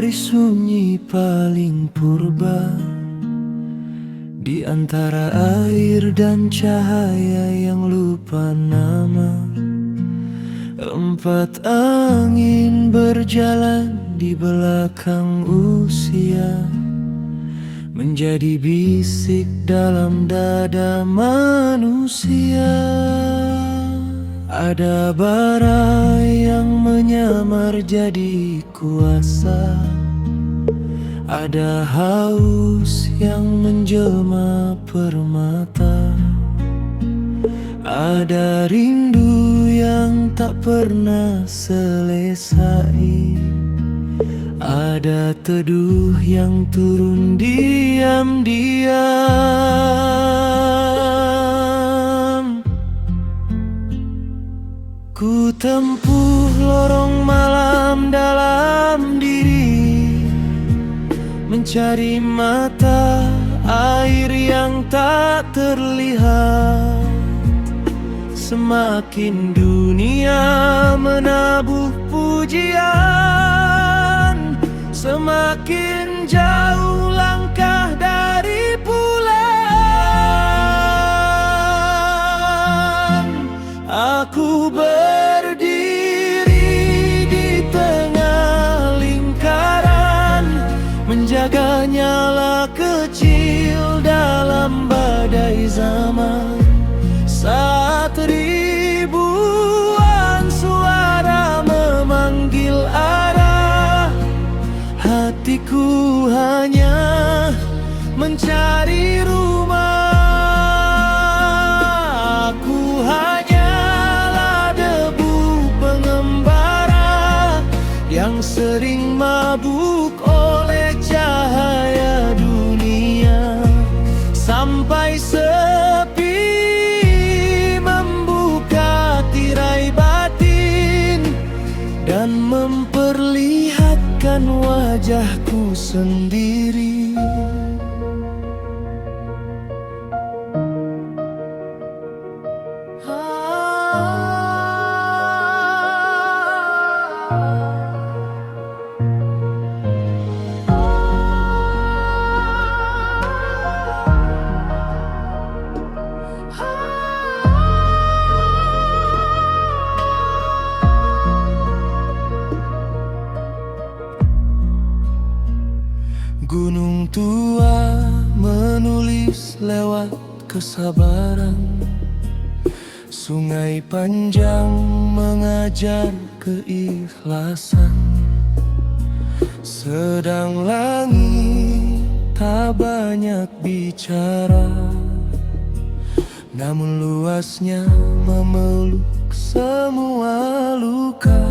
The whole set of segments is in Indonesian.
Dari sunyi paling purba, di antara air dan cahaya yang lupa nama, empat angin berjalan di belakang usia, menjadi bisik dalam dada manusia. Ada bara yang menyamar jadi kuasa, ada haus yang menjelma permata, ada rindu yang tak pernah selesai, ada teduh yang turun diam-diam. Ku tempuh lorong malam dalam diri, mencari mata air yang tak terlihat. Semakin dunia menabuh pujian, semakin jauh langkah dari pulang. Aku berdiri di tengah lingkaran, menjaga nyala kecil dalam badai zaman. Saat ribuan suara memanggil arah, hatiku hanya mencari rumah. Aku hanyalah debu pengembara yang sering mabuk oleh cahaya dunia, sampai sepi membuka tirai batin dan memperlihatkan wajahku sendiri. Gunung tua menulis lewat kesabaran, sungai panjang mengajar keikhlasan, sedang langit tak banyak bicara, namun luasnya memeluk semua luka.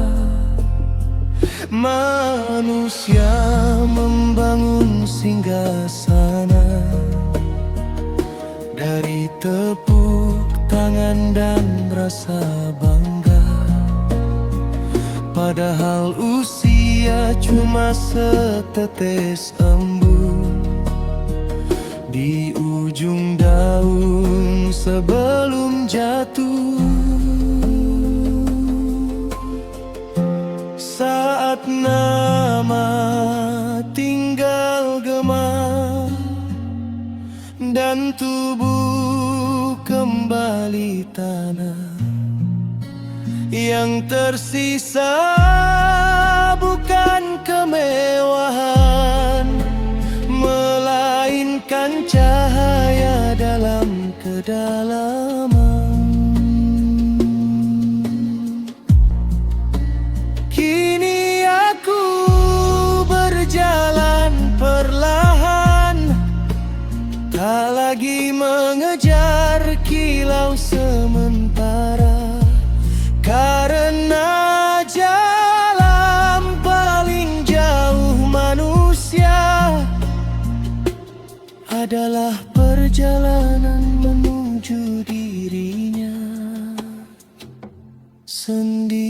Manusia membangun singgasana dari tepuk tangan dan rasa bangga, padahal usia cuma setetes embun di ujung daun sebelum jatuh. Saat nama tinggal gema dan tubuh kembali tanah, yang tersisa bukan kemewahan, melainkan cahaya dalam kedalaman. Kini aku berjalan perlahan, tak lagi mengejar kilau sementara, karena jalan paling jauh manusia adalah perjalanan menuju dirinya sendiri.